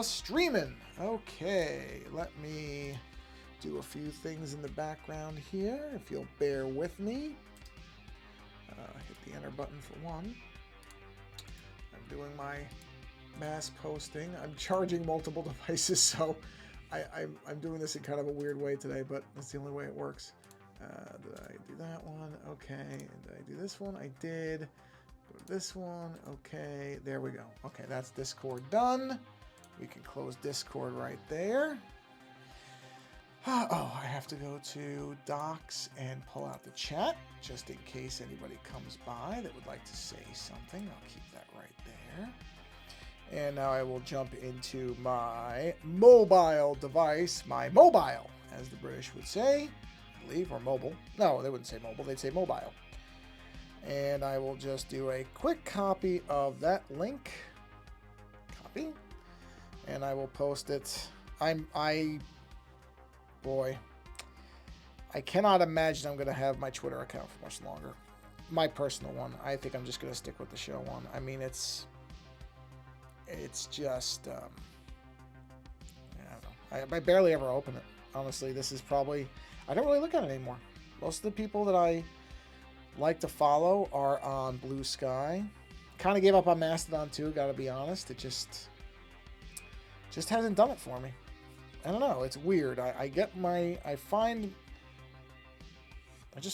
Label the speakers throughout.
Speaker 1: streaming. Okay, let me do a few things in the background here, if you'll bear with me. Hit the enter button for one. I'm doing my mass posting. I'm charging multiple devices, so I'm doing this in kind of a weird way today, but that's the only way it works. Did I do that one? Okay. And did I do this one? I did. Go to this one. Okay. There we go. Okay, that's Discord done. We can close Discord right there. Oh, I have to go to Docs and pull out the chat, just in case anybody comes by that would like to say something. I'll keep that right there. And now I will jump into my mobile device, my mobile, as the British would say, I believe, or mobile. No, they wouldn't say mobile, they'd say mobile. And I will just do a quick copy of that link. Copy. And I will post it. Boy, I cannot imagine I'm going to have my Twitter account for much longer. My personal one. I think I'm just going to stick with the show one. I mean, it's just, I don't know. I barely ever open it. Honestly, this is probably, I don't really look at it anymore. Most of the people that I like to follow are on Blue Sky. Kind of gave up on Mastodon too, got to be honest. It just hasn't done it for me. I don't know. It's weird. I just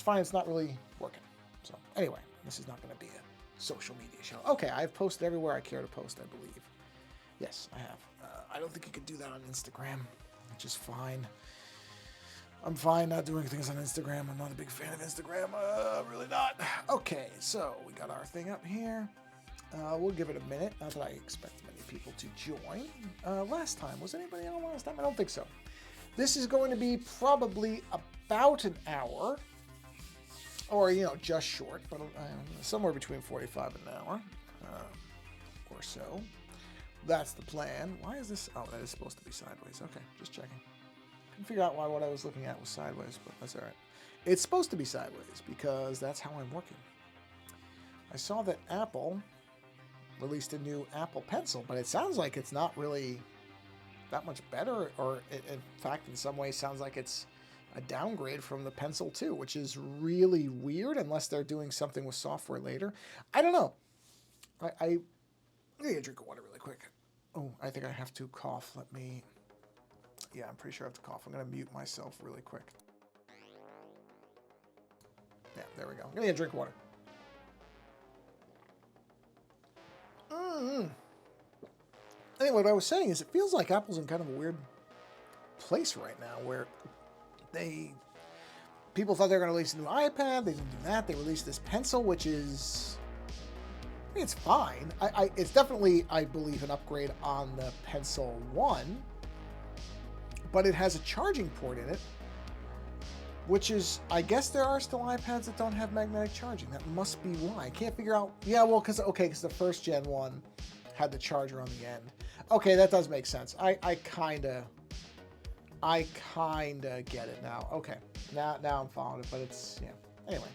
Speaker 1: find it's not really working. So anyway, this is not going to be a social media show. Okay, I've posted everywhere I care to post, I believe. Yes, I have. I don't think you could do that on Instagram, which is fine. I'm fine not doing things on Instagram. I'm not a big fan of Instagram. Really not. Okay, so we got our thing up here. We'll give it a minute. Not that I expect many people to join. Last time, was anybody on last time? I don't think so. This is going to be probably about an hour, or just short, but somewhere between 45 and an hour or so. That's the plan. Why is this? Oh, that is supposed to be sideways. Okay, just checking. Couldn't figure out why what I was looking at was sideways, but that's all right. It's supposed to be sideways because that's how I'm working. I saw that Apple released a new Apple Pencil, but it sounds like it's not really that much better, or in fact, in some ways, sounds like it's a downgrade from the Pencil 2, which is really weird unless they're doing something with software later. I don't know. I need a drink of water really quick. Oh, I think I have to cough. Yeah, I'm pretty sure I have to cough. I'm going to mute myself really quick. Yeah, there we go. I'm going to get a drink of water. Anyway, what I was saying is it feels like Apple's in kind of a weird place right now where people thought they were going to release a new iPad. They didn't do that. They released this Pencil, which is, I mean, it's fine. It's definitely, I believe, an upgrade on the Pencil 1, but it has a charging port in it, which is, I guess there are still iPads that don't have magnetic charging. That must be why. I can't figure out. Yeah, well, because the first Gen 1 had the charger on the end. Okay, that does make sense. I kind of get it now. Okay, now I'm following it, but it's, yeah. Anyway,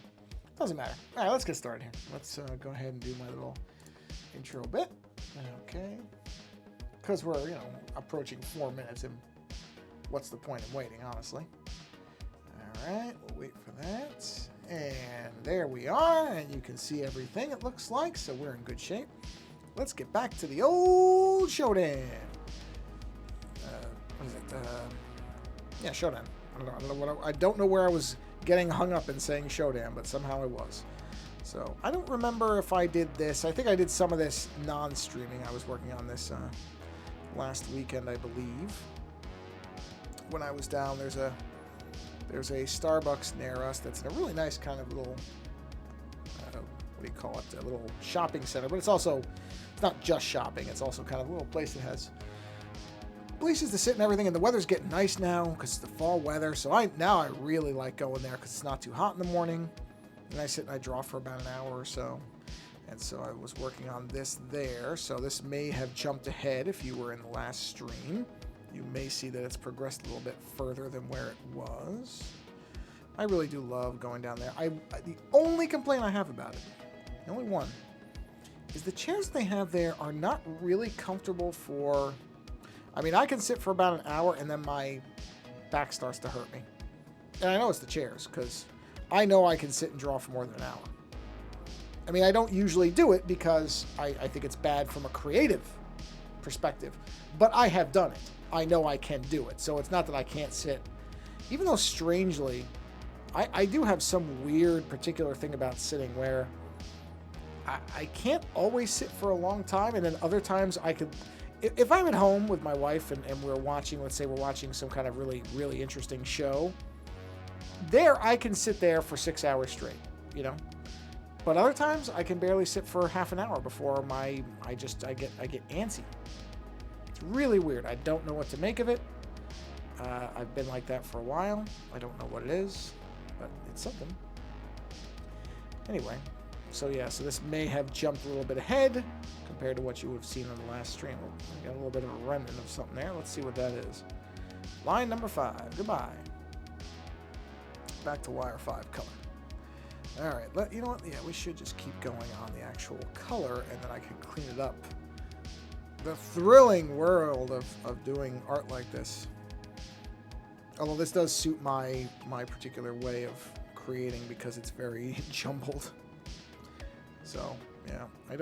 Speaker 1: doesn't matter. All right, let's get started here. Let's go ahead and do my little intro bit. Okay, because we're approaching 4 minutes, and what's the point in waiting, honestly? All right, we'll wait for that. And there we are, and you can see everything, it looks like, so we're in good shape. Let's get back to the old Shodan. What is it? Yeah, Shodan. I don't know where I was getting hung up in saying Shodan, but somehow I was. So I don't remember if I did this. I think I did some of this non-streaming. I was working on this last weekend, I believe. When I was down, there's a Starbucks near us that's in a really nice kind of little, what do you call it, a little shopping center, but it's not just shopping, it's also kind of a little place that has places to sit and everything, and the weather's getting nice now because it's the fall weather, so I really like going there because it's not too hot in the morning, and I sit and I draw for about an hour or so, and so I was working on this there, so this may have jumped ahead if you were in the last stream. You may see that it's progressed a little bit further than where it was. I really do love going down there. The only complaint I have about it, the only one, is the chairs they have there are not really comfortable for I mean, I can sit for about an hour and then my back starts to hurt me. And I know it's the chairs because I know I can sit and draw for more than an hour. I mean, I don't usually do it because I think it's bad from a creative perspective, but I have done it. I know I can do it. So it's not that I can't sit. Even though strangely, I do have some weird particular thing about sitting where I can't always sit for a long time, and then other times I could, if I'm at home with my wife and we're watching, let's say we're watching some kind of really, really interesting show, there I can sit there for 6 hours straight, you know? But other times I can barely sit for half an hour before I get antsy. It's really weird. I don't know what to make of it. I've been like that for a while. I don't know what it is, but it's something. Anyway, so yeah, so this may have jumped a little bit ahead compared to what you would have seen on the last stream. I got a little bit of a remnant of something there. Let's see what that is. Line number 5. Goodbye. Back to wire 5 color. All right, you know what? Yeah, we should just keep going on the actual color, and then I can clean it up. The thrilling world of doing art like this. Although this does suit my particular way of creating because it's very jumbled. So, yeah, I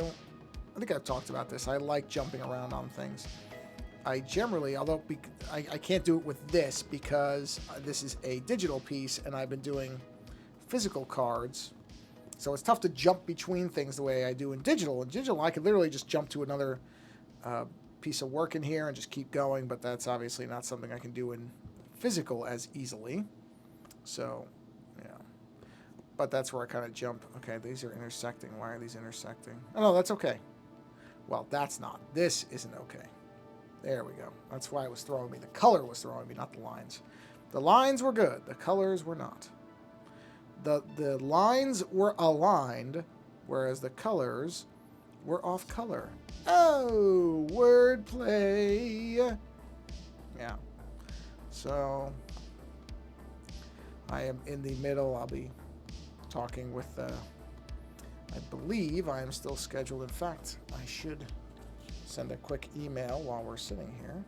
Speaker 1: think I've talked about this. I like jumping around on things. I generally, although I can't do it with this because this is a digital piece and I've been doing physical cards. So it's tough to jump between things the way I do in digital. In digital, I could literally just jump to another piece of work in here and just keep going, but that's obviously not something I can do in physical as easily. So, yeah. But that's where I kind of jump. Okay, these are intersecting. Why are these intersecting? Oh, no, that's okay. Well, that's not. This isn't okay. There we go. That's why it was throwing me. The color was throwing me, not the lines. The lines were good. The colors were not. The lines were aligned, whereas the colors were off color. Oh, wordplay. Yeah. So, I am in the middle. I'll be talking with, I believe I am still scheduled. In fact, I should send a quick email while we're sitting here.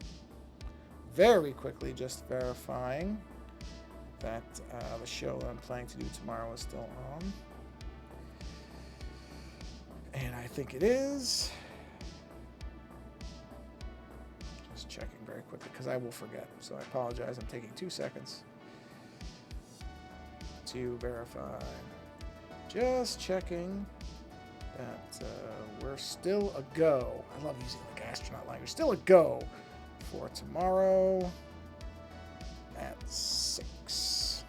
Speaker 1: Very quickly, just verifying that the show that I'm planning to do tomorrow is still on. And I think it is. Just checking very quickly because I will forget. So I apologize. I'm taking 2 seconds to verify. Just checking that we're still a go. I love using like astronaut language. Still a go for tomorrow at 6.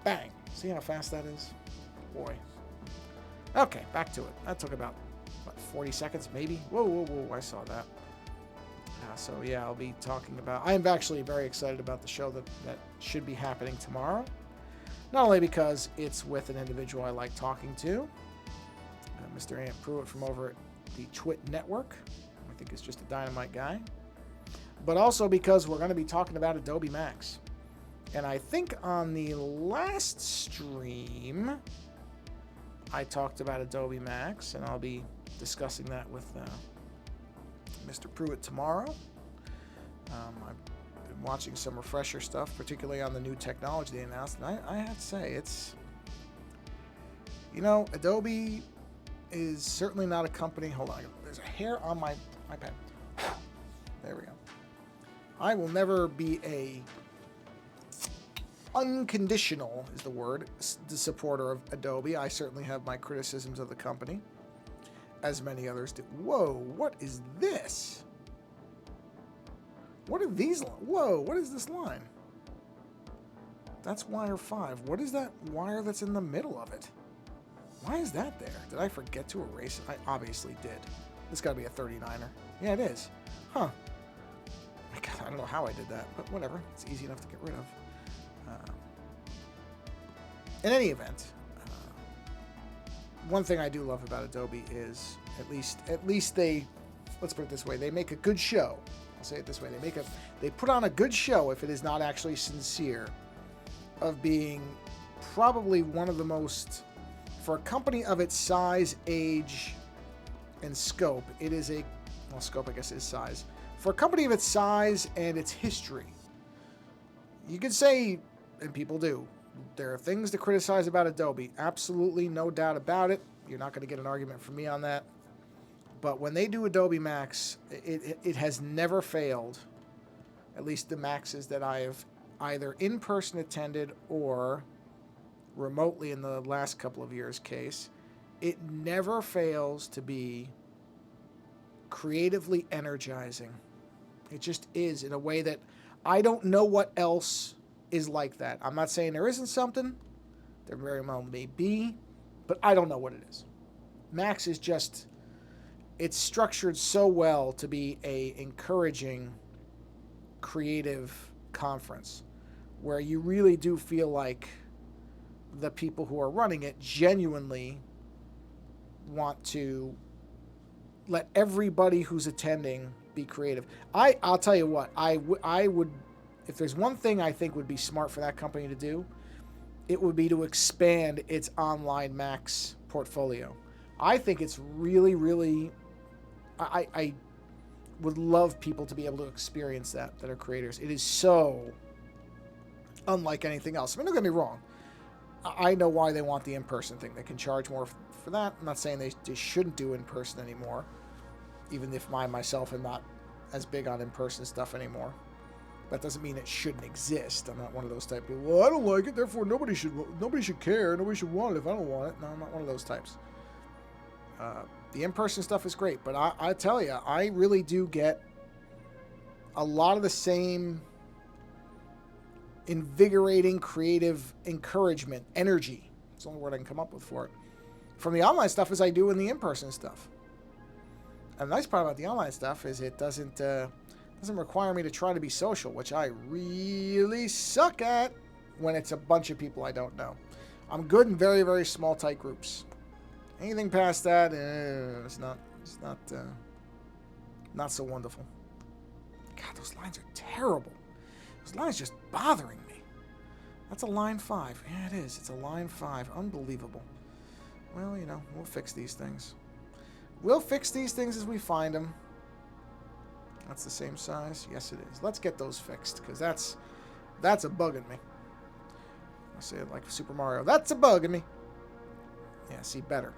Speaker 1: Bang. See how fast that is? Boy. Okay, back to it. That took about, what, 40 seconds maybe? Whoa, whoa, whoa, I saw that. So yeah, I'll be talking about, I'm actually very excited about the show that should be happening tomorrow. Not only because it's with an individual I like talking to, Mr. Ant Pruitt from over at the Twit Network. I think is just a dynamite guy. But also because we're going to be talking about Adobe MAX. And I think on the last stream, I talked about Adobe MAX, and I'll be discussing that with Mr. Pruitt tomorrow. I've been watching some refresher stuff, particularly on the new technology they announced, and I have to say, it's, you know, Adobe is certainly not a company. Hold on, there's a hair on my iPad. There we go. I will never be a unconditional, is the word, the supporter of Adobe. I certainly have my criticisms of the company, as many others do. Whoa, what is this? What are these? Whoa, what is this line? That's wire 5. What is that wire that's in the middle of it? Why is that there? Did I forget to erase it? I obviously did. This got to be a 39er. Yeah, it is. Huh. God, I don't know how I did that, but whatever. It's easy enough to get rid of. In any event, one thing I do love about Adobe is at least they, let's put it this way, they make a good show. I'll say it this way: they put on a good show if it is not actually sincere, of being probably one of the most, for a company of its size, age, and scope, it is well, scope, I guess, is size. For a company of its size and its history, you could say, and people do, there are things to criticize about Adobe. Absolutely, no doubt about it. You're not going to get an argument from me on that. But when they do Adobe MAX, it has never failed, at least the Maxes that I have either in person attended or remotely in the last couple of years' case, it never fails to be creatively energizing. It just is, in a way that I don't know what else is like that. I'm not saying there isn't something. There very well may be, but I don't know what it is. Max is just, it's structured so well to be a encouraging, creative conference where you really do feel like the people who are running it genuinely want to let everybody who's attending be creative. I'll tell you what, I would, if there's one thing I think would be smart for that company to do, it would be to expand its online Max portfolio. I think it's really, really, I would love people to be able to experience that are creators. It is so unlike anything else. I mean, don't get me wrong. I know why they want the in-person thing. They can charge more for that. I'm not saying they shouldn't do in-person anymore, even if myself am not as big on in-person stuff anymore. That doesn't mean it shouldn't exist. I'm not one of those type of people. Well, I don't like it, therefore nobody should care. Nobody should want it if I don't want it. No, I'm not one of those types. The in-person stuff is great, but I tell you, I really do get a lot of the same invigorating, creative encouragement, energy. It's the only word I can come up with for it. From the online stuff as I do in the in-person stuff. And the nice part about the online stuff is it doesn't require me to try to be social, which I really suck at when it's a bunch of people I don't know. I'm good in very, very small, tight groups. Anything past that, it's not so wonderful. God, those lines are terrible. Those lines just bothering me. That's a line 5. Yeah, it is. It's a line 5. Unbelievable. Well, you know, we'll fix these things. We'll fix these things as we find them. That's the same size. Yes, it is. Let's get those fixed, because that's a bug in me. I say it like Super Mario. That's a bug in me. Yeah, see, better.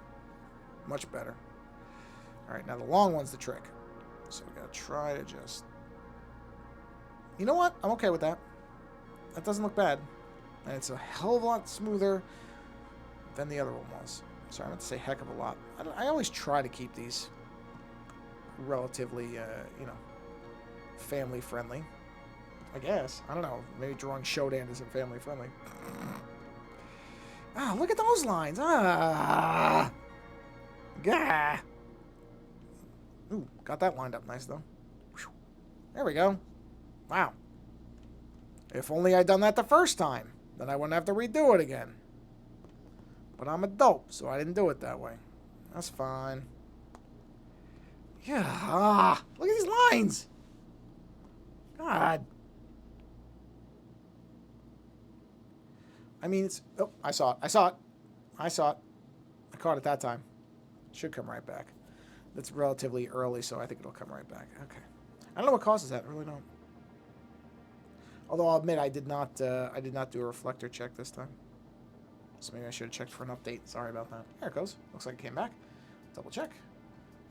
Speaker 1: Much better. All right, now the long one's the trick. So we gotta try to just... You know what? I'm okay with that. That doesn't look bad. And it's a hell of a lot smoother than the other one was. Sorry, I meant to say heck of a lot. I always try to keep these relatively, you know, family-friendly. I guess. I don't know. Maybe drawing Shodan isn't family-friendly. Ah, look at those lines. Ah. Gah. Ooh, got that lined up nice, though. Whew. There we go. Wow. If only I'd done that the first time, then I wouldn't have to redo it again. But I'm a dope, so I didn't do it that way. That's fine. Yeah. Look at these lines. God. I mean, it's... Oh, I saw it. I saw it. I saw it. I caught it that time. Should come right back. That's relatively early, so I think it'll come right back. Okay. I don't know what causes that. I really don't. Although I'll admit I did not do a reflector check this time. So maybe I should have checked for an update. Sorry about that. There it goes. Looks like it came back. Double check.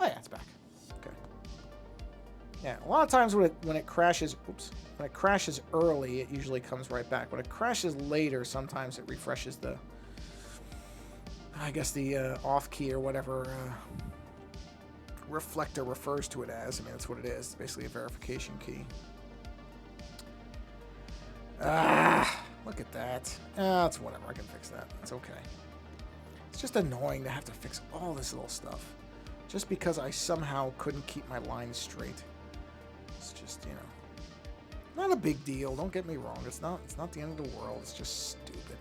Speaker 1: Oh yeah, it's back. Okay. Yeah, a lot of times when it crashes, oops, when it crashes early, it usually comes right back. When it crashes later, sometimes it refreshes the, I guess the off key or whatever reflector refers to it as. I mean, that's what it is. It's basically a verification key. Ah, look at that. It's whatever. I can fix that. It's okay. It's just annoying to have to fix all this little stuff just because I somehow couldn't keep my lines straight. It's just, you know, not a big deal. Don't get me wrong. It's not the end of the world. It's just stupid.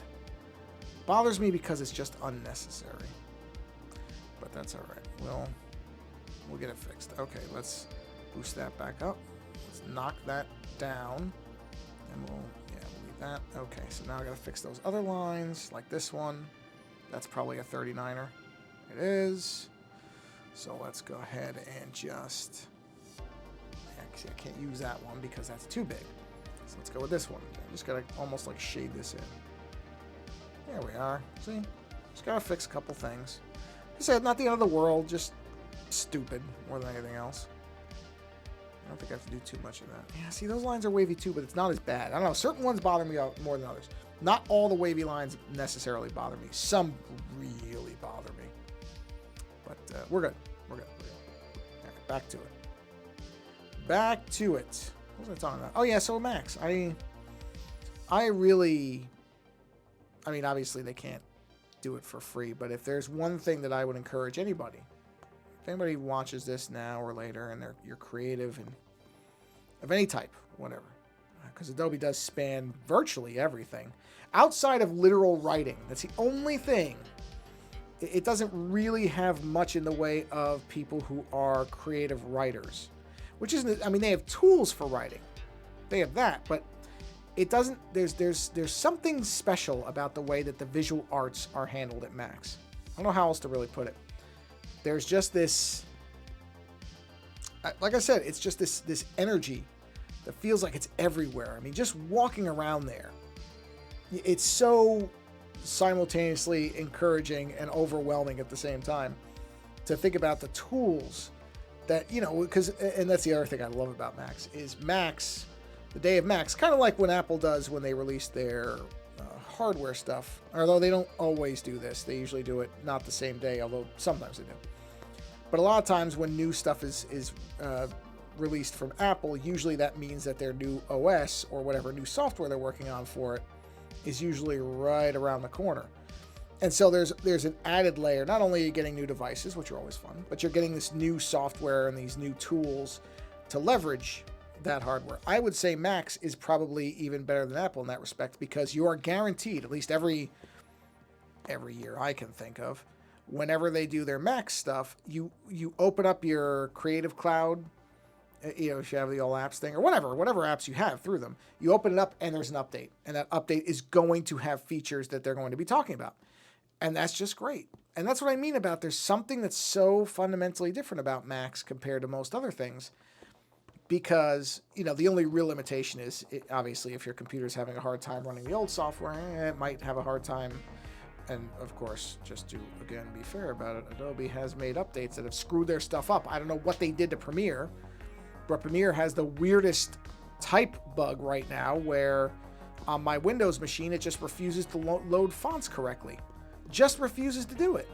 Speaker 1: It bothers me because it's just unnecessary. But that's all right. We'll get it fixed. Okay, let's boost that back up. Let's knock that down. And we'll leave that. Okay, so now I gotta fix those other lines, like this one. That's probably a 39er. It is. So let's go ahead and just See, I can't use that one because that's too big. So let's go with this one. I just gotta almost like shade this in. There we are. See? Just gotta fix a couple things. Like I said, not the end of the world, just stupid more than anything else. I don't think I have to do too much of that. Yeah, see, those lines are wavy too, but it's not as bad. I don't know. Certain ones bother me more than others. Not all the wavy lines necessarily bother me. Some really bother me. But we're good. We're good. All right, back to it. Back to it. What was I talking about? Oh, yeah, so Max. I really... I mean, obviously they can't do it for free, but if there's one thing that I would encourage anybody, if anybody watches this now or later and you're creative and of any type, whatever, because Adobe does span virtually everything outside of literal writing. That's the only thing. It doesn't really have much in the way of people who are creative writers, which isn't, I mean, they have tools for writing. They have that, but it doesn't, there's something special about the way that the visual arts are handled at Max. I don't know how else to really put it. There's just this, like I said, it's just this energy that feels like it's everywhere. I mean, just walking around there, it's so simultaneously encouraging and overwhelming at the same time to think about the tools that, you know, because, and that's the other thing I love about Max, is Max, the day of Max, kind of like when Apple does when they release their hardware stuff, although they don't always do this. They usually do it not the same day, although sometimes they do. But a lot of times when new stuff is released from Apple, usually that means that their new OS or whatever new software they're working on for it is usually right around the corner. And so there's an added layer. Not only are you getting new devices, which are always fun, but you're getting this new software and these new tools to leverage that hardware. I would say Max is probably even better than Apple in that respect, because you are guaranteed, at least every year I can think of, whenever they do their Max stuff, you open up your Creative Cloud, you know, if you have the All Apps thing or whatever apps you have through them, you open it up and there's an update, and that update is going to have features that they're going to be talking about. And that's just great. And that's what I mean about there's something that's so fundamentally different about Max compared to most other things. Because, you know, the only real limitation is, obviously, if your computer's having a hard time running the old software, it might have a hard time. And, of course, just to, again, be fair about it, Adobe has made updates that have screwed their stuff up. I don't know what they did to Premiere, but Premiere has the weirdest type bug right now where on my Windows machine, it just refuses to load fonts correctly. Just refuses to do it.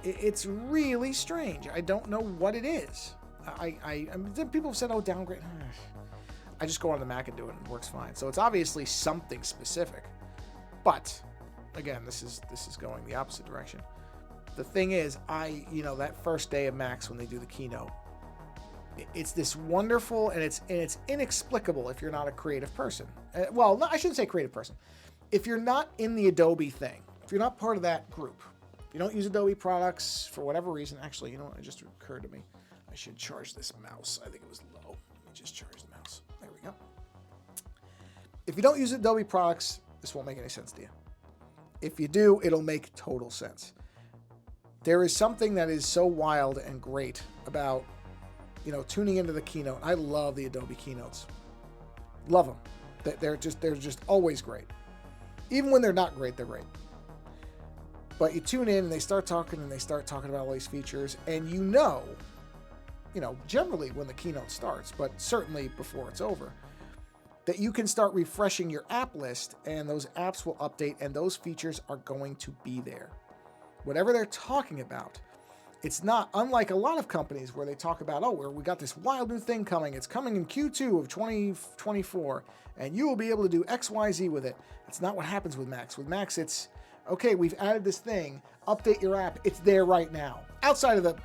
Speaker 1: It's really strange. I don't know what it is. I mean, people have said, oh, downgrade. I just go on the Mac and do it, and it works fine. So it's obviously something specific. But, again, this is going the opposite direction. The thing is, you know, that first day of Max when they do the keynote, it's this wonderful, and it's inexplicable if you're not a creative person. Well, no, I shouldn't say creative person. If you're not in the Adobe thing, if you're not part of that group, if you don't use Adobe products for whatever reason, actually, you know what, it just occurred to me. I should charge this mouse. I think it was low. Let me just charge the mouse. There we go. If you don't use Adobe products, this won't make any sense to you. If you do, it'll make total sense. There is something that is so wild and great about, you know, tuning into the keynote. I love the Adobe keynotes. Love them. They're just always great. Even when they're not great, they're great. But you tune in and they start talking about all these features, and you know, generally when the keynote starts, but certainly before it's over, that you can start refreshing your app list and those apps will update and those features are going to be there. Whatever they're talking about, it's not unlike a lot of companies where they talk about, oh, we got this wild new thing coming. It's coming in Q2 of 2024 and you will be able to do X, Y, Z with it. That's not what happens with Max. With Max, it's, okay, we've added this thing, update your app, it's there right now. Outside of the,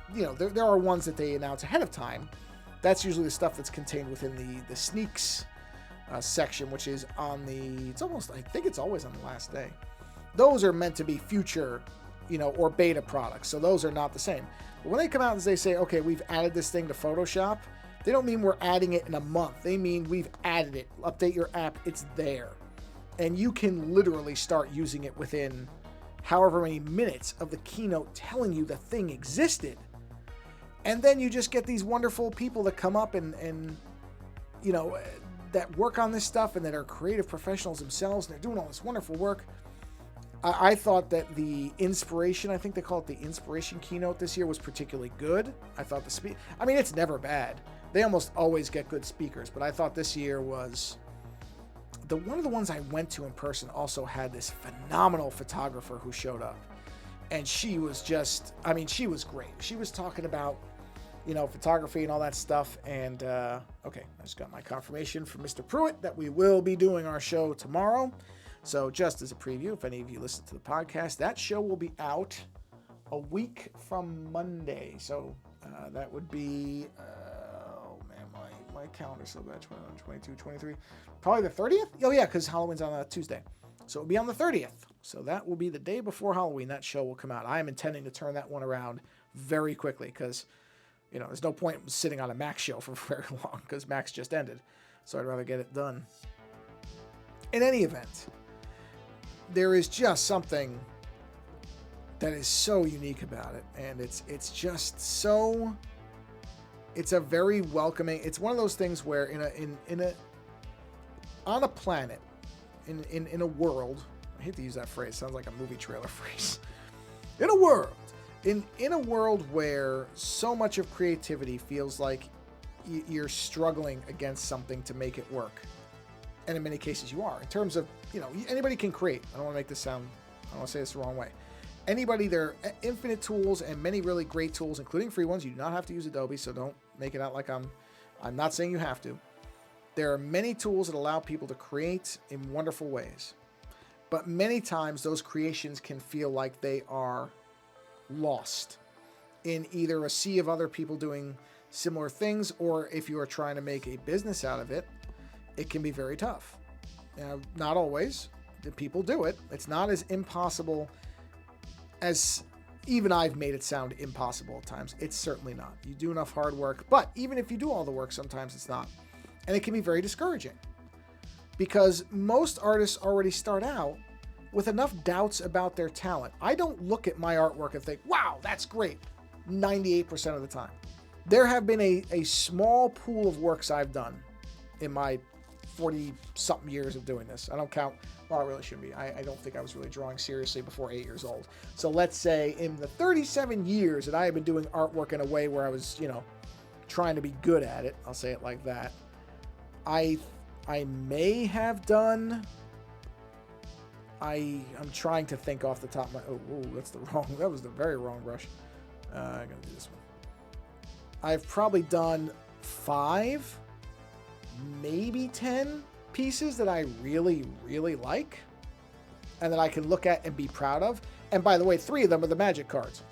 Speaker 1: there are ones that they announce ahead of time. That's usually the stuff that's contained within the sneaks section, which is on I think it's always on the last day. Those are meant to be future, or beta products. So those are not the same. But when they come out and they say, okay, we've added this thing to Photoshop, they don't mean we're adding it in a month. They mean we've added it. Update your app, it's there. And you can literally start using it within however many minutes of the keynote telling you the thing existed. And then you just get these wonderful people that come up and that work on this stuff and that are creative professionals themselves, and they're doing all this wonderful work. I thought that the inspiration, I think they call it the inspiration keynote this year, was particularly good. I thought it's never bad. They almost always get good speakers, but I thought this year was one of the ones I went to in person also had this phenomenal photographer who showed up. And she was she was great. She was talking about, photography and all that stuff. And, okay, I just got my confirmation from Mr. Pruitt that we will be doing our show tomorrow. So just as a preview, if any of you listen to the podcast, that show will be out a week from Monday. So that would be, my calendar's so bad, 21, 22, 23, probably the 30th? Oh yeah, because Halloween's on a Tuesday. So it'll be on the 30th. So that will be the day before Halloween. That show will come out. I am intending to turn that one around very quickly because, there's no point sitting on a Max show for very long because Max just ended. So I'd rather get it done. In any event, there is just something that is so unique about it. And it's just so... It's a very welcoming... It's one of those things where on a planet, in a world... I hate to use that phrase. It sounds like a movie trailer phrase. In a world. In a world where so much of creativity feels like you're struggling against something to make it work. And in many cases you are. In terms of, anybody can create. I don't want to make this sound... I don't want to say this the wrong way. Anybody, there are infinite tools and many really great tools, including free ones. You do not have to use Adobe, so don't make it out like I'm not saying you have to. There are many tools that allow people to create in wonderful ways. But many times those creations can feel like they are lost in either a sea of other people doing similar things, or if you are trying to make a business out of it, it can be very tough. Now, not always. The people do it. It's not as impossible as even I've made it sound impossible at times. It's certainly not. You do enough hard work, but even if you do all the work, sometimes it's not. And it can be very discouraging because most artists already start out with enough doubts about their talent. I don't look at my artwork and think, wow, that's great, 98% of the time. There have been a small pool of works I've done in my 40-something years of doing this. I don't count. Well, I really shouldn't be. I don't think I was really drawing seriously before 8 years old. So let's say in the 37 years that I have been doing artwork in a way where I was, trying to be good at it, I'll say it like that, I may have done... I'm trying to think off the top of my... that was the very wrong brush. I'm going to do this one. I've probably done 5, maybe 10 pieces that I really, really like and that I can look at and be proud of. And by the way, 3 of them are the Magic cards.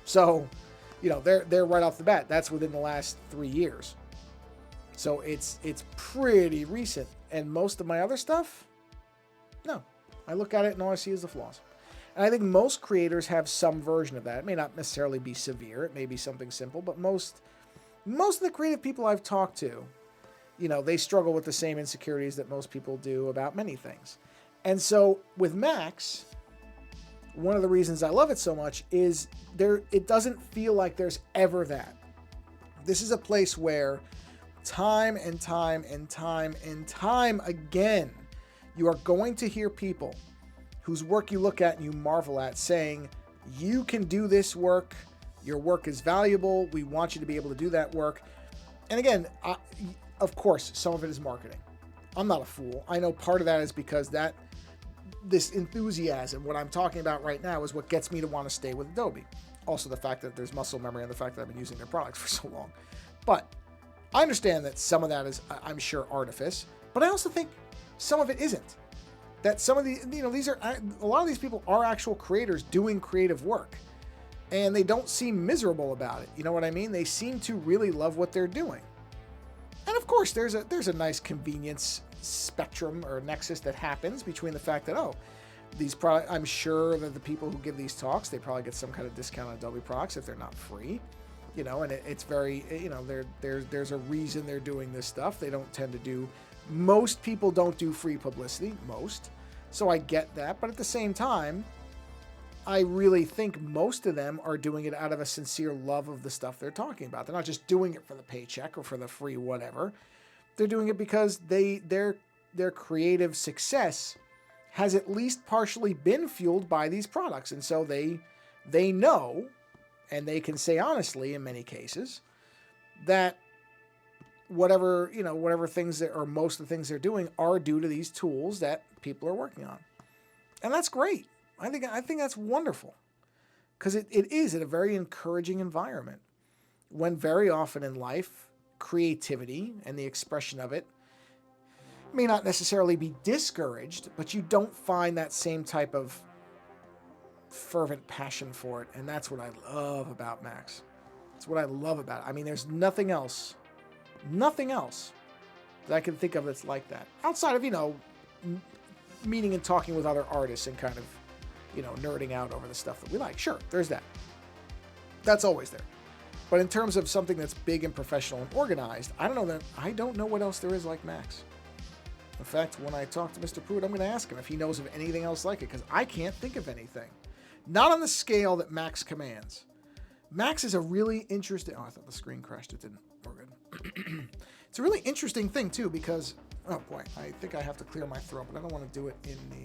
Speaker 1: So, they're right off the bat. That's within the last 3 years. So it's pretty recent. And most of my other stuff, no. I look at it and all I see is the flaws. And I think most creators have some version of that. It may not necessarily be severe. It may be something simple. But most of the creative people I've talked to, they struggle with the same insecurities that most people do about many things. And so with Max, one of the reasons I love it so much is it doesn't feel like there's ever that. This is a place where time and time and time and time again, you are going to hear people whose work you look at and you marvel at saying, you can do this work. Your work is valuable. We want you to be able to do that work. And again, of course, some of it is marketing. I'm not a fool. I know part of that is because this enthusiasm, what I'm talking about right now, is what gets me to want to stay with Adobe. Also the fact that there's muscle memory and the fact that I've been using their products for so long. But I understand that some of that is, I'm sure, artifice. But I also think some of it isn't. That some of the, a lot of these people are actual creators doing creative work. And they don't seem miserable about it. You know what I mean? They seem to really love what they're doing. And of course, there's a nice convenience spectrum or nexus that happens between the fact that, these products, I'm sure that the people who give these talks, they probably get some kind of discount on Adobe products if they're not free. And it's very, there's a reason they're doing this stuff. They don't tend to do... Most people don't do free publicity, so I get that. But at the same time, I really think most of them are doing it out of a sincere love of the stuff they're talking about. They're not just doing it for the paycheck or for the free whatever. They're doing it because their creative success has at least partially been fueled by these products. And so they know, and they can say honestly in many cases, that whatever things that, or most of the things they're doing are due to these tools that people are working on. And that's great. I think that's wonderful. Because it is in a very encouraging environment, when very often in life, creativity and the expression of it may not necessarily be discouraged, but you don't find that same type of fervent passion for it. And that's what I love about Max. That's what I love about it. I mean, there's nothing else that I can think of that's like that. Outside of, meeting and talking with other artists and kind of, nerding out over the stuff that we like. Sure, there's that. That's always there. But in terms of something that's big and professional and organized, I don't know what else there is like Max. In fact, when I talk to Mr. Pruitt, I'm going to ask him if he knows of anything else like it, because I can't think of anything. Not on the scale that Max commands. Max is a really interesting... Oh, I thought the screen crashed. It didn't. We're good. It's a really interesting thing, too, because... Oh, boy. I think I have to clear my throat, but I don't want to do it in the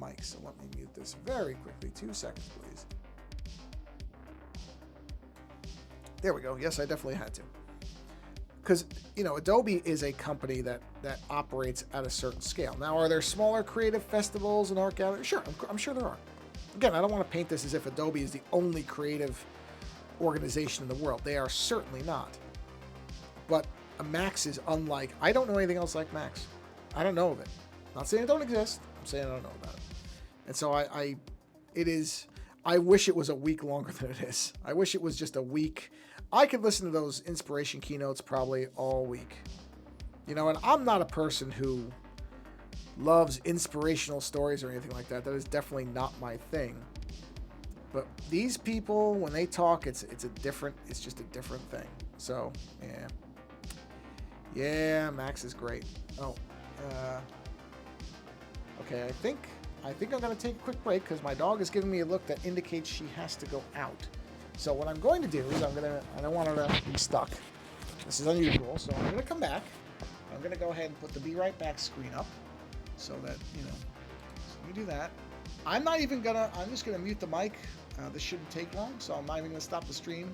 Speaker 1: mic, so let me mute this very quickly. 2 seconds, please. There we go. Yes, I definitely had to. Because, Adobe is a company that operates at a certain scale. Now, are there smaller creative festivals and art galleries? Sure, I'm sure there are. Again, I don't want to paint this as if Adobe is the only creative organization in the world. They are certainly not. But Max is unlike... I don't know anything else like Max. I don't know of it. I'm not saying it don't exist. I'm saying I don't know about it. And so I wish it was a week longer than it is. I wish it was just a week. I could listen to those inspiration keynotes probably all week. And I'm not a person who loves inspirational stories or anything like that. That is definitely not my thing. But these people, when they talk, it's just a different thing. So, yeah. Yeah, Max is great. Oh, okay, I think I'm going to take a quick break because my dog is giving me a look that indicates she has to go out. So what I'm going to do is I don't want her to be stuck. This is unusual, so I'm going to come back. I'm going to go ahead and put the Be Right Back screen up so that, so let me do that. I'm just going to mute the mic. This shouldn't take long, so I'm not even going to stop the stream.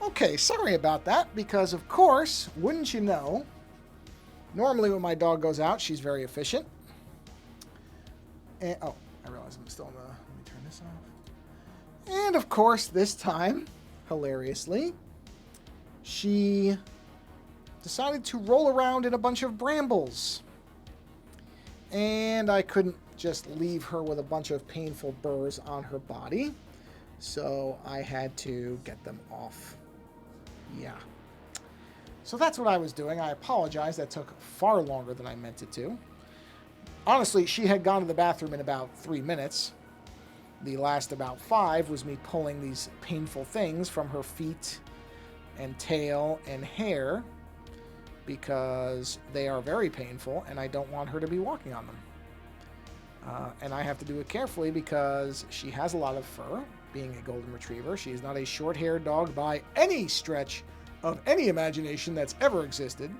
Speaker 1: Okay, sorry about that, because of course, wouldn't you know, normally when my dog goes out, she's very efficient. And, oh, I realize I'm still on the, let me turn this off. And of course, this time, hilariously, she decided to roll around in a bunch of brambles. And I couldn't just leave her with a bunch of painful burrs on her body, so I had to get them off. Yeah. So that's what I was doing. I apologize. That took far longer than I meant it to. Honestly, she had gone to the bathroom in about 3 minutes. The last about 5 was me pulling these painful things from her feet and tail and hair because they are very painful and I don't want her to be walking on them. And I have to do it carefully because she has a lot of fur, being a golden retriever. She is not a short-haired dog by any stretch of any imagination that's ever existed.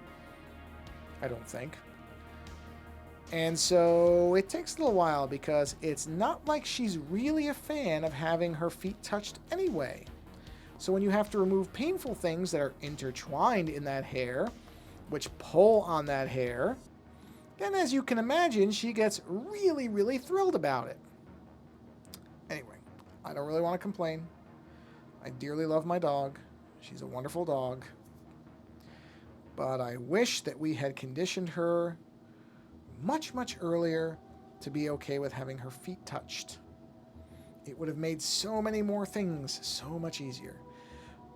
Speaker 1: I don't think. And so it takes a little while because it's not like she's really a fan of having her feet touched anyway. So when you have to remove painful things that are intertwined in that hair, which pull on that hair, then as you can imagine, she gets really, really thrilled about it. Anyway, I don't really want to complain. I dearly love my dog. She's a wonderful dog. But I wish that we had conditioned her much, much earlier to be okay with having her feet touched. It would have made so many more things so much easier.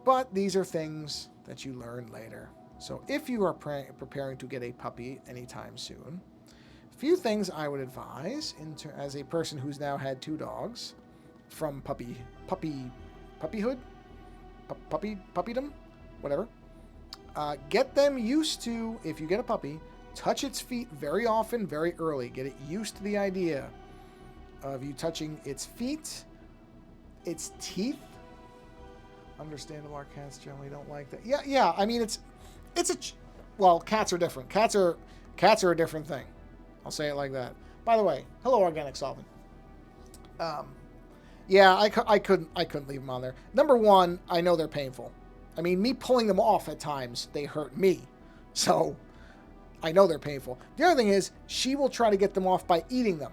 Speaker 1: But these are things that you learn later. So if you are preparing to get a puppy anytime soon, a few things I would advise as a person who's now had 2 dogs from puppyhood, puppydom, whatever. Get them used to, if you get a puppy, touch its feet very often, very early. Get it used to the idea of you touching its feet, its teeth. Understandable, our cats generally don't like that. Yeah. I mean, well, cats are different. Cats are a different thing. I'll say it like that. By the way, hello, Organic Solvent. Yeah, I couldn't leave them on there. Number one, I know they're painful. I mean, me pulling them off at times, they hurt me. So I know they're painful. The other thing is, she will try to get them off by eating them.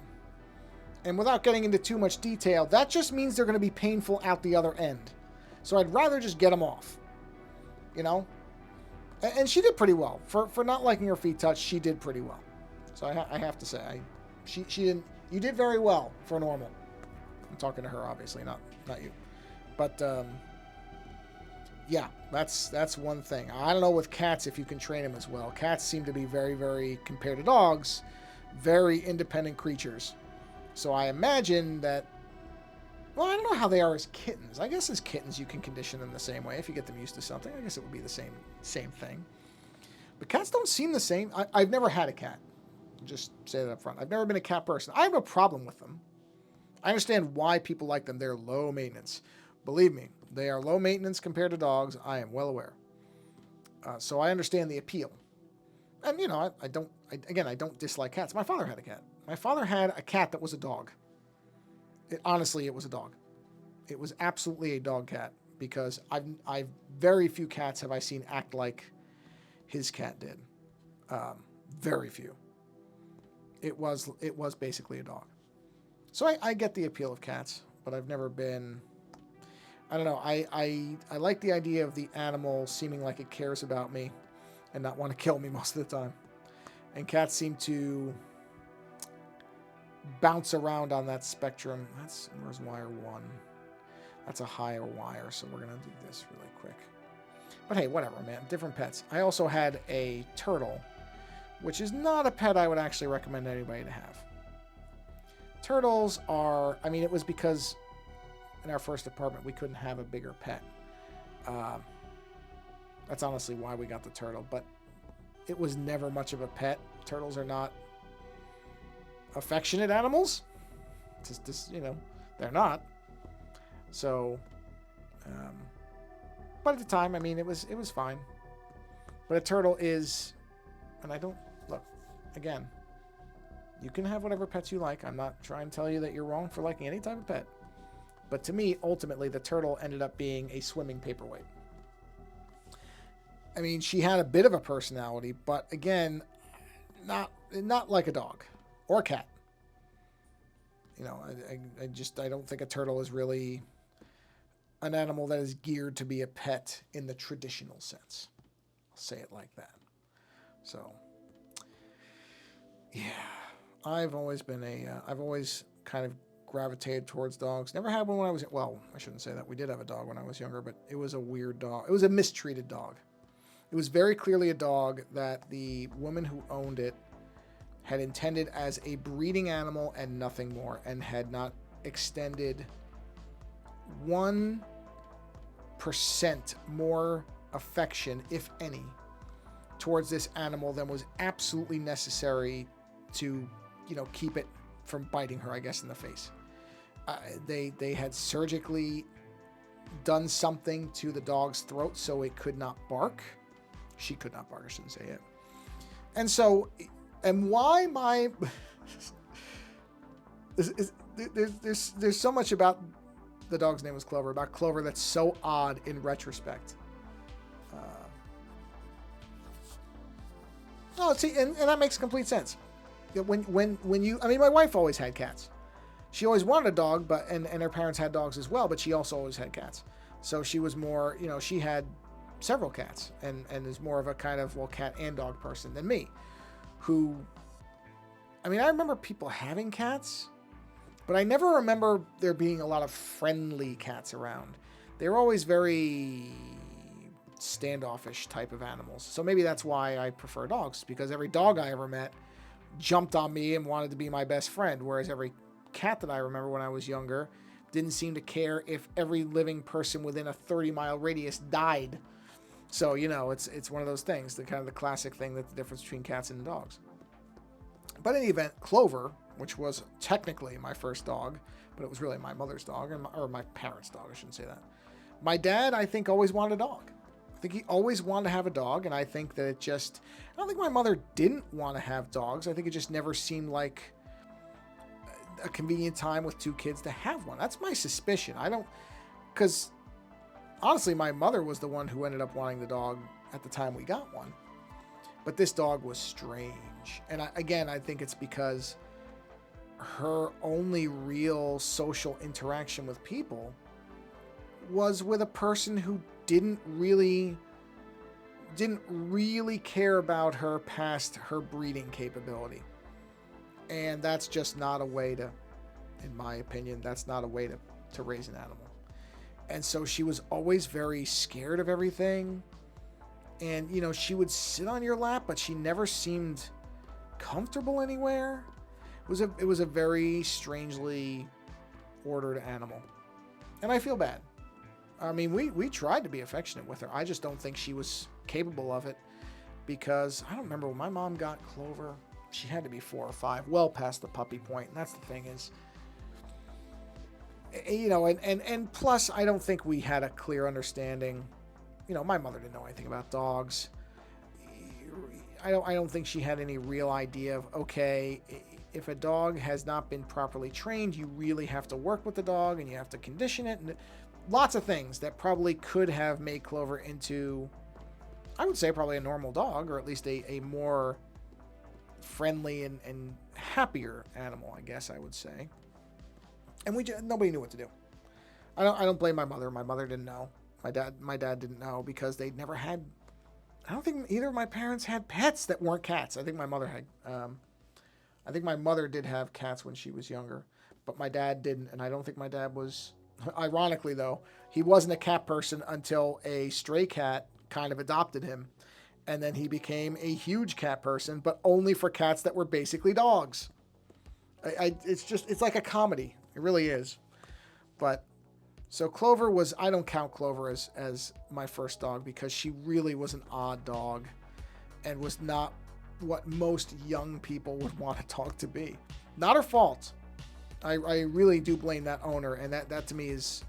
Speaker 1: And without getting into too much detail, that just means they're going to be painful out the other end. So I'd rather just get them off. You know? And she did pretty well. For not liking her feet touched, she did pretty well. So I have to say, she didn't. You did very well for normal. I'm talking to her, obviously, not you. But yeah, that's one thing. I don't know with cats if you can train them as well. Cats seem to be very, very, compared to dogs, very independent creatures. So I imagine that. Well, I don't know how they are as kittens. I guess as kittens you can condition them the same way if you get them used to something. I guess it would be the same thing. But cats don't seem the same. I've never had a cat. Just say that up front. I've never been a cat person. I have no problem with them. I understand why people like them. They're low maintenance. Believe me, they are low maintenance compared to dogs. I am well aware. So I understand the appeal. And, you know, I don't dislike cats. My father had a cat. My father had a cat that was a dog. Honestly, it was a dog. It was absolutely a dog cat because I've very few cats have I seen act like his cat did. Very few. It was basically a dog. So I get the appeal of cats, but I've never been. I don't know. I like the idea of the animal seeming like it cares about me and not want to kill me most of the time. And cats seem to bounce around on that spectrum. Where's wire 1? That's a higher wire, so we're going to do this really quick. But hey, whatever, man. Different pets. I also had a turtle, which is not a pet I would actually recommend anybody to have. Turtles are, I mean, it was because in our first apartment we couldn't have a bigger pet. That's honestly why we got the turtle, but it was never much of a pet. Turtles are not affectionate animals. Just, you know, they're not. So, but at the time, I mean, it was fine. But a turtle is, and I don't, look, again, you can have whatever pets you like. I'm not trying to tell you that you're wrong for liking any type of pet. But to me, ultimately, the turtle ended up being a swimming paperweight. I mean, she had a bit of a personality, but again, not like a dog or a cat. You know, I don't think a turtle is really an animal that is geared to be a pet in the traditional sense. I'll say it like that. So, yeah, I've always kind of gravitated towards dogs. Never had one when I was, well, I shouldn't say that. We did have a dog when I was younger, but it was a weird dog. It was a mistreated dog. It was very clearly a dog that the woman who owned it had intended as a breeding animal and nothing more, and had not extended 1% more affection, if any, towards this animal than was absolutely necessary to, keep it from biting her, I guess, in the face. They had surgically done something to the dog's throat so it could not bark. She could not bark, I shouldn't say it. And so, and why my... there's so much about the dog's name was Clover, about Clover, that's so odd in retrospect. See, and that makes complete sense. When you, I mean, my wife always had cats. She always wanted a dog, but and her parents had dogs as well, but she also always had cats. So she was more, she had several cats, and is more of a kind of, cat and dog person than me, who, I mean, I remember people having cats, but I never remember there being a lot of friendly cats around. They were always very standoffish type of animals. So maybe that's why I prefer dogs, because every dog I ever met jumped on me and wanted to be my best friend, whereas every cat that I remember when I was younger didn't seem to care if every living person within a 30-mile radius died. So, it's one of those things, the kind of the classic thing, that the difference between cats and dogs. But in any event, Clover, which was technically my first dog, but it was really my mother's dog, or my parents' dog, I shouldn't say that. My dad, I think, always wanted a dog. I think he always wanted to have a dog, and I think that I don't think my mother didn't want to have dogs. I think it just never seemed like a convenient time with 2 kids to have one. That's my suspicion. Because honestly, my mother was the one who ended up wanting the dog at the time we got one. But this dog was strange. And I think it's because her only real social interaction with people was with a person who didn't really care about her past her breeding capability. And that's just not a way to, in my opinion, that's not a way to raise an animal. And so she was always very scared of everything. And, she would sit on your lap, but she never seemed comfortable anywhere. It was a very strangely ordered animal. And I feel bad. I mean, we tried to be affectionate with her. I just don't think she was capable of it, because I don't remember when my mom got Clover. She had to be 4 or 5, well past the puppy point. And that's the thing is, and plus, I don't think we had a clear understanding. My mother didn't know anything about dogs. I don't think she had any real idea of, okay, if a dog has not been properly trained, you really have to work with the dog and you have to condition it, and lots of things that probably could have made Clover into, I would say, probably a normal dog, or at least a more friendly and happier animal, I guess I would say. And nobody knew what to do. I don't blame my mother. My mother didn't know. My dad didn't know, because they never had, I don't think either of my parents had pets that weren't cats. I think my mother did have cats when she was younger, but my dad didn't. And I don't think my dad was, ironically though, he wasn't a cat person until a stray cat kind of adopted him. And then he became a huge cat person, but only for cats that were basically dogs. It's like a comedy. It really is. But so Clover was, I don't count Clover as my first dog, because she really was an odd dog and was not what most young people would want a dog to be. Not her fault. I really do blame that owner, and that to me is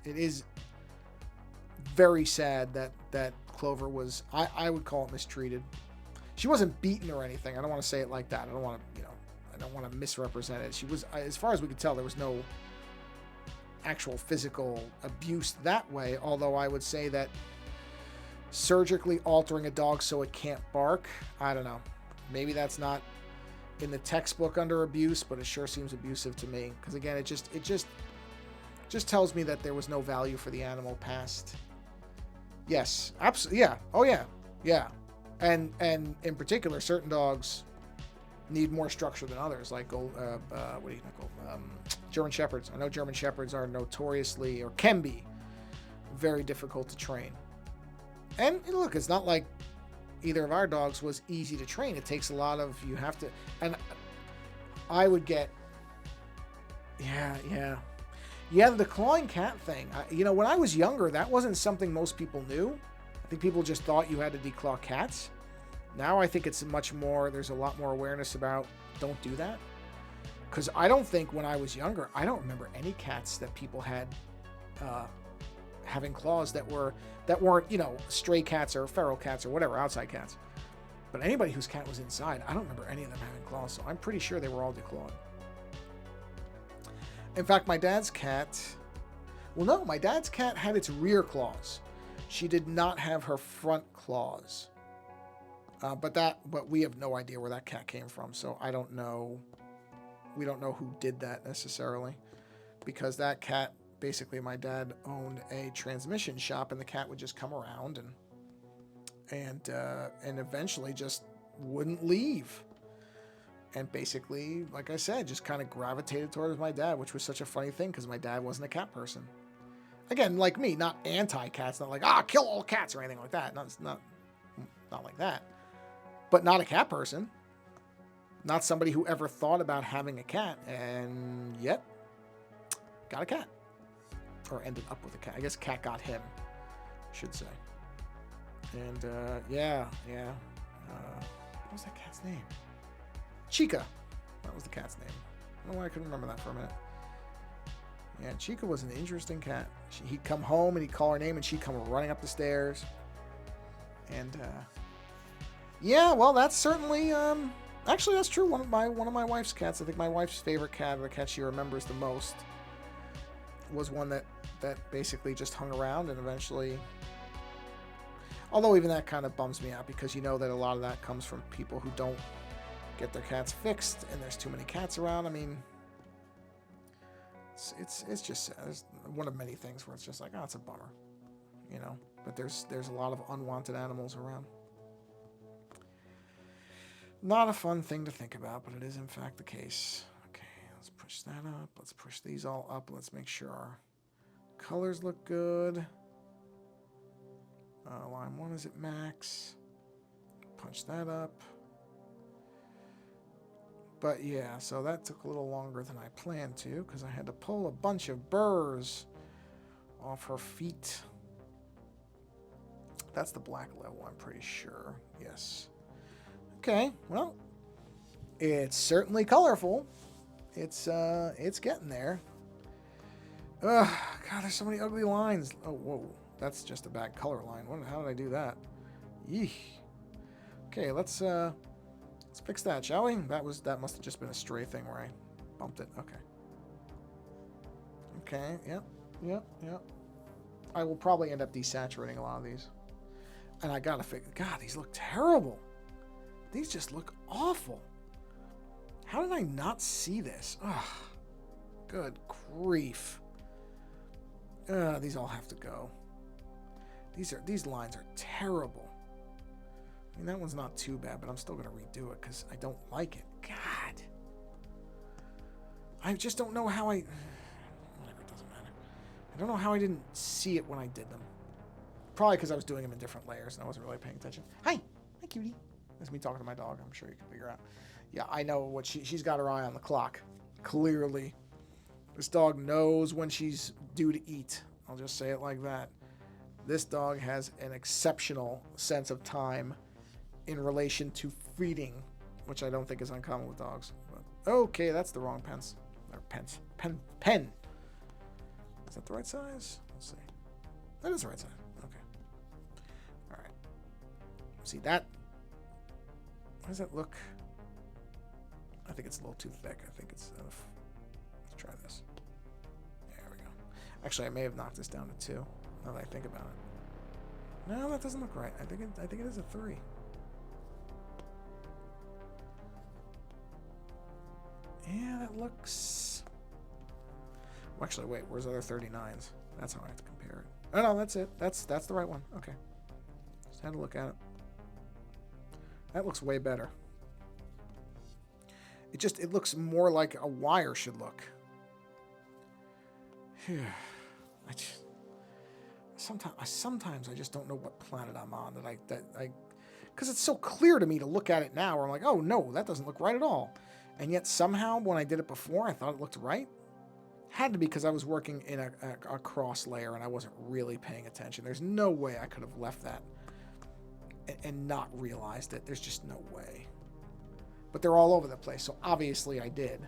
Speaker 1: very sad that Clover was, I would call it mistreated. She wasn't beaten or anything. I don't want to say it like that. I don't want to misrepresent it. She was, as far as we could tell, there was no actual physical abuse that way, although I would say that surgically altering a dog so it can't bark, I don't know. Maybe that's not in the textbook under abuse, but it sure seems abusive to me. Because again, it just just tells me that there was no value for the animal past. Yes, absolutely. Yeah. Oh yeah. Yeah. And in particular, certain dogs need more structure than others. Like what do you call German Shepherds. I know German Shepherds are notoriously, or can be, very difficult to train. And look, it's not like either of our dogs was easy to train. It takes a lot of, you have to, and I would get, the clawing cat thing. When I was younger, that wasn't something most people knew. I think people just thought you had to declaw cats. Now I think it's much more, there's a lot more awareness about don't do that. Because I don't think when I was younger, I don't remember any cats that people had having claws that weren't, stray cats or feral cats or whatever, outside cats. But anybody whose cat was inside, I don't remember any of them having claws, so I'm pretty sure they were all declawed. In fact, my dad's cat had its rear claws. She did not have her front claws. But we have no idea where that cat came from, so I don't know. We don't know who did that necessarily, because that cat, basically my dad owned a transmission shop, and the cat would just come around and eventually just wouldn't leave. And basically, like I said, just kind of gravitated towards my dad, which was such a funny thing because my dad wasn't a cat person. Again, like me, not anti-cats, not like, kill all cats or anything like that. Not like that. But not a cat person. Not somebody who ever thought about having a cat, and yet got a cat. Or ended up with a cat. I guess cat got him, I should say. And, what was that cat's name? Chica. That was the cat's name. I don't know why I couldn't remember that for a minute. Yeah, Chica was an interesting cat. He'd come home and he'd call her name and she'd come running up the stairs. And, well, that's certainly, actually, that's true. One of my wife's cats, I think my wife's favorite cat, or the cat she remembers the most, was one that basically just hung around and eventually, although even that kind of bums me out because you know that a lot of that comes from people who don't get their cats fixed and there's too many cats around. I mean, it's just there's one of many things where it's just like, it's a bummer, but there's a lot of unwanted animals around. Not a fun thing to think about, but it is in fact the case. Okay, let's push that up. Let's push these all up. Let's make sure our colors look good. Line 1 is at max. Punch that up. But yeah, so that took a little longer than I planned to because I had to pull a bunch of burrs off her feet. That's the black level, I'm pretty sure. Yes. Okay, well, it's certainly colorful. It's getting there. Ugh, God, there's so many ugly lines. Oh, whoa, that's just a bad color line. How did I do that? Yeesh. Okay, let's fix that, shall we? That must have just been a stray thing where I bumped it. Okay. Okay, yep. I will probably end up desaturating a lot of these. And I gotta fix, God, these look terrible. These just look awful. How did I not see this? Ugh. Good grief. These all have to go. These lines are terrible. I mean, that one's not too bad, but I'm still going to redo it because I don't like it. God. I just don't know how whatever, it doesn't matter. I don't know how I didn't see it when I did them. Probably because I was doing them in different layers and I wasn't really paying attention. Hi, cutie. That's me talking to my dog. I'm sure you can figure out. Yeah, I know what she's got her eye on the clock. Clearly. This dog knows when she's due to eat. I'll just say it like that. This dog has an exceptional sense of time in relation to feeding, which I don't think is uncommon with dogs. But, okay, that's the wrong pens. Or pens. Pen. Is that the right size? Let's see. That is the right size. Okay. All right. See that? How does that look? I think it's a little too thick. I think it's enough. Let's try this. There we go. Actually, I may have knocked this down to 2. Now that I think about it. No, that doesn't look right. I think it is a 3. Yeah, that looks... Actually, wait, where's the other 39s? That's how I have to compare it. Oh, no, that's it. That's the right one. Okay. Just had to look at it. That looks way better. It looks more like a wire should look. Sometimes I just don't know what planet I'm on because it's so clear to me to look at it now where I'm like, oh no, that doesn't look right at all. And yet somehow when I did it before, I thought it looked right. Had to be because I was working in a cross layer and I wasn't really paying attention. There's no way I could have left that and not realized it. There's just no way. But they're all over the place, so obviously I did.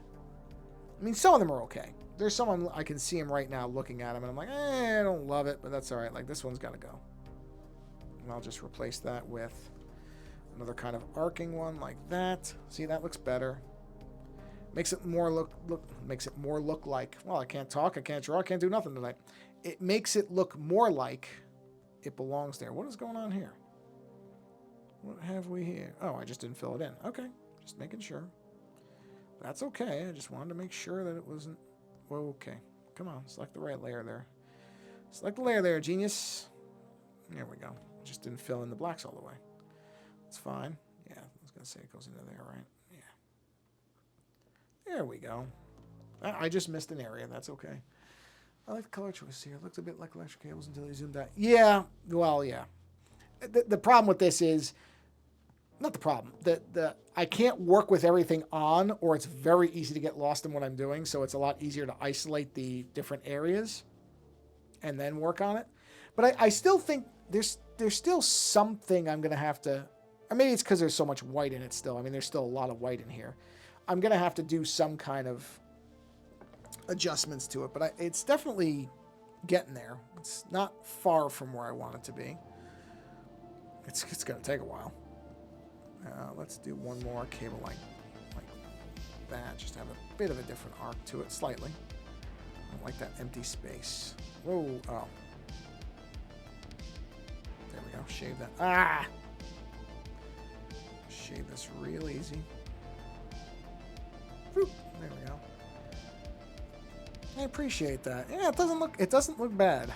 Speaker 1: I mean, some of them are okay. There's some I can see them right now looking at them, and I'm like, I don't love it, but that's all right. Like, this one's got to go. And I'll just replace that with another kind of arcing one like that. See, that looks better. Makes it more look like, well, I can't talk, I can't draw, I can't do nothing tonight. It makes it look more like it belongs there. What is going on here? What have we here? Oh, I just didn't fill it in. Okay, just making sure. That's okay. I just wanted to make sure that it wasn't... Well, okay. Come on, select the right layer there. Select the layer there, genius. There we go. Just didn't fill in the blacks all the way. That's fine. Yeah, I was going to say it goes into there, right? Yeah. There we go. I just missed an area. That's okay. I like the color choice here. It looks a bit like electric cables until you zoomed out. Yeah, well, yeah. The problem with this is... Not the problem. I can't work with everything on, or it's very easy to get lost in what I'm doing, so it's a lot easier to isolate the different areas and then work on it. But I still think there's still something I'm going to have to... Or maybe it's because there's so much white in it still. I mean, there's still a lot of white in here. I'm going to have to do some kind of adjustments to it, but it's definitely getting there. It's not far from where I want it to be. It's going to take a while. Let's do one more cable like that. Just have a bit of a different arc to it, slightly. I don't like that empty space. Whoa, oh. There we go, shave that. Ah! Shave this real easy. Whoop. There we go. I appreciate that. Yeah, it doesn't look bad.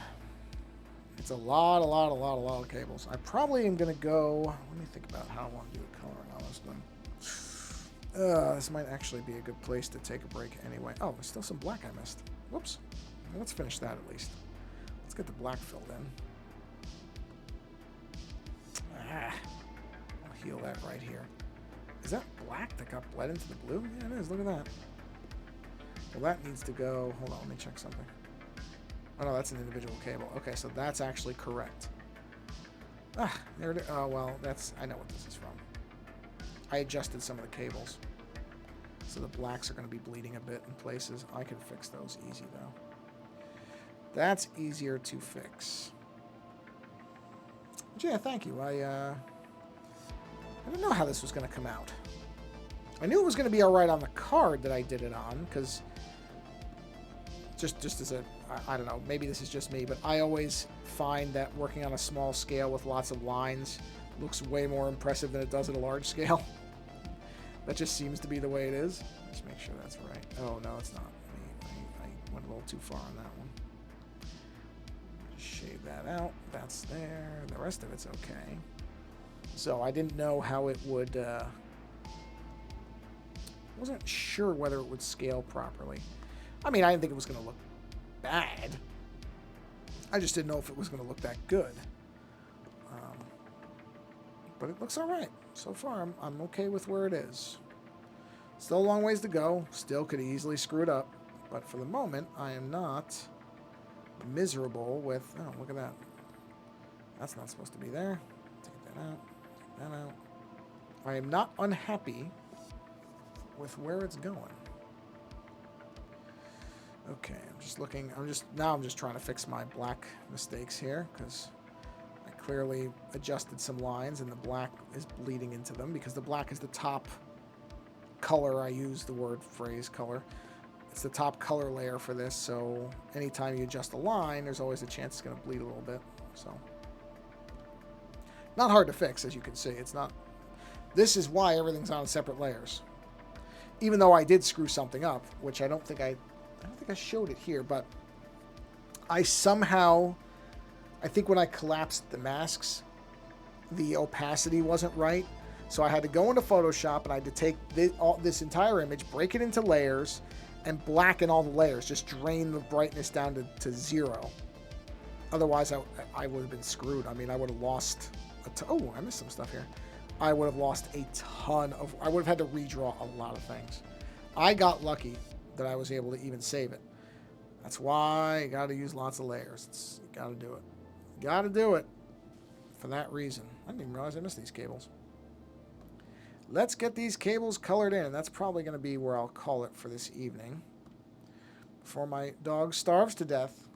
Speaker 1: It's a lot of cables. I probably am going to go... Let me think about how I want to do the coloring on this one. This might actually be a good place to take a break anyway. Oh, there's still some black I missed. Whoops. Well, let's finish that at least. Let's get the black filled in. I'll heal that right here. Is that black that got bled into the blue? Yeah, it is. Look at that. Well, that needs to go... Hold on, let me check something. Oh, no, that's an individual cable. Okay, so that's actually correct. There it is. Oh, well, I know what this is from. I adjusted some of the cables. So the blacks are going to be bleeding a bit in places. I can fix those easy, though. That's easier to fix. But yeah, thank you. I didn't know how this was going to come out. I knew it was going to be all right on the card that I did it on, because... Just as a, I don't know, maybe this is just me, but I always find that working on a small scale with lots of lines looks way more impressive than it does at a large scale. That just seems to be the way it is. Just make sure that's right. Oh, no, it's not. I went a little too far on that one. Just shade that out. That's there. The rest of it's okay. So I didn't know how it would... wasn't sure whether it would scale properly. I mean, I didn't think it was going to look bad. I just didn't know if it was going to look that good. But it looks all right. So far, I'm okay with where it is. Still a long ways to go. Still could easily screw it up. But for the moment, I am not miserable with... Oh, look at that. That's not supposed to be there. Take that out. Take that out. I am not unhappy with where it's going. Okay, I'm just looking, now I'm just trying to fix my black mistakes here, because I clearly adjusted some lines and the black is bleeding into them, because the black is the top color. I use the phrase color. It's the top color layer for this, so anytime you adjust a line, there's always a chance it's going to bleed a little bit, so. Not hard to fix, as you can see. It's not, this is why everything's on separate layers. Even though I did screw something up, which I don't think I I don't think I showed it here, but I somehow, I think when I collapsed the masks, the opacity wasn't right. So I had to go into Photoshop and I had to take this entire image, break it into layers, and blacken all the layers. Just drain the brightness down to 0. Otherwise, I would have been screwed. I mean, I would have lost oh, I missed some stuff here. I would have lost a ton of... I would have had to redraw a lot of things. I got lucky that I was able to even save it. That's why you got to use lots of layers. You got to do it. Got to do it for that reason. I didn't even realize I missed these cables. Let's get these cables colored in. That's probably going to be where I'll call it for this evening. Before my dog starves to death.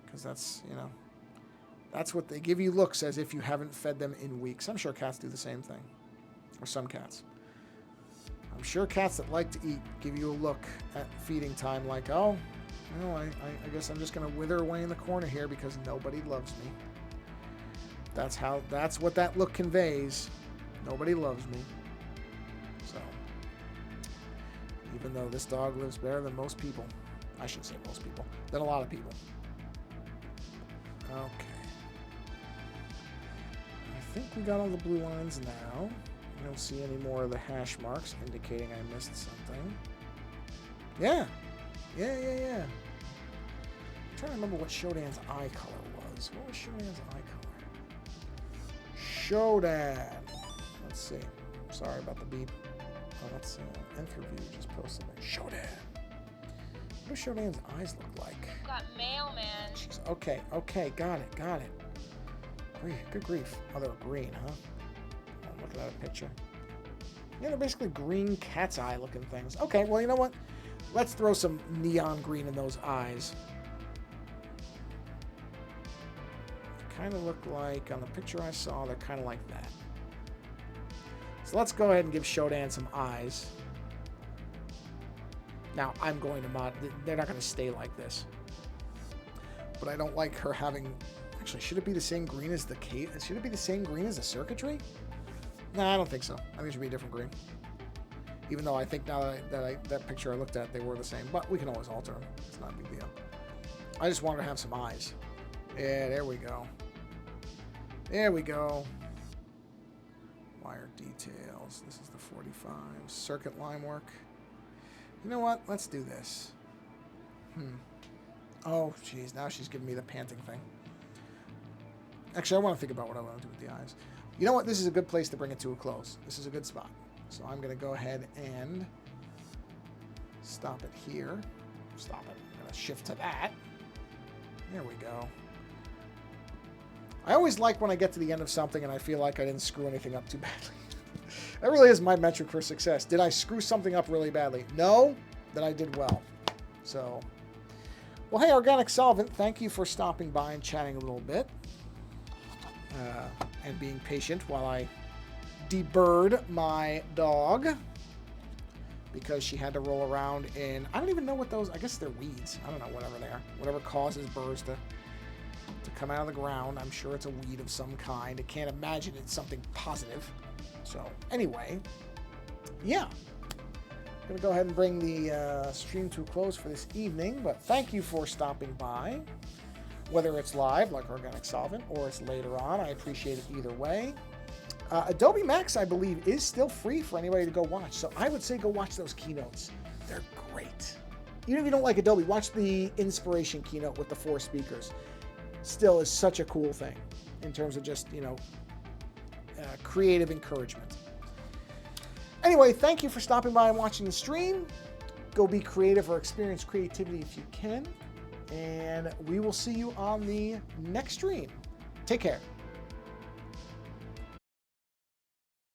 Speaker 1: Because that's, you know, that's what they give you looks as if you haven't fed them in weeks. I'm sure cats do the same thing. Or some cats. I'm sure cats that like to eat give you a look at feeding time like, oh, you know, I guess I'm just going to wither away in the corner here because nobody loves me. That's what that look conveys. Nobody loves me. So, even though this dog lives better than most people, I shouldn't say most people, than a lot of people. Okay. I think we got all the blue lines now. I don't see any more of the hash marks indicating I missed something. Yeah. Yeah. I'm trying to remember what Shodan's eye color was. What was Shodan's eye color? Shodan. Let's see. Sorry about the beep. Oh, that's Nth Review just posted it. Shodan. What do Shodan's eyes look like?
Speaker 2: Got mail, man.
Speaker 1: Jeez. Okay. Got it. Good grief. Oh, they're green, huh? I'm looking at a picture. Yeah, they're basically green cat's eye looking things. Okay, well, you know what? Let's throw some neon green in those eyes. They kind of look like, on the picture I saw, they're kind of like that. So let's go ahead and give Shodan some eyes. Now, I'm going to mod... They're not going to stay like this. But I don't like her having... Actually, should it be the same green as the cave? Should it be the same green as the circuitry? No, I don't think so. I think it should be a different green. Even though I think now that picture I looked at, they were the same. But we can always alter them. It's not a big deal. I just wanted to have some eyes. Yeah, there we go. There we go. Wire details. This is the 45. Circuit line work. You know what? Let's do this. Oh, jeez. Now she's giving me the panting thing. Actually, I want to think about what I want to do with the eyes. You know what? This is a good place to bring it to a close. This is a good spot. So I'm going to go ahead and stop it here. Stop it. I'm going to shift to that. There we go. I always like when I get to the end of something and I feel like I didn't screw anything up too badly. That really is my metric for success. Did I screw something up really badly? No. Then I did well. So, well, hey, Organic Solvent, thank you for stopping by and chatting a little bit. And being patient while I debird my dog. Because she had to roll around in... I don't even know what those... I guess they're weeds. I don't know, whatever they are. Whatever causes birds to come out of the ground. I'm sure it's a weed of some kind. I can't imagine it's something positive. So, anyway. Yeah. I'm going to go ahead and bring the stream to a close for this evening. But thank you for stopping by. Whether it's live, like Organic Solvent, or it's later on. I appreciate it either way. Adobe MAX, I believe, is still free for anybody to go watch. So I would say go watch those keynotes. They're great. Even if you don't like Adobe, watch the Inspiration keynote with the 4 speakers. Still is such a cool thing in terms of just, you know, creative encouragement. Anyway, thank you for stopping by and watching the stream. Go be creative or experience creativity if you can. And we will see you on the next stream. Take care.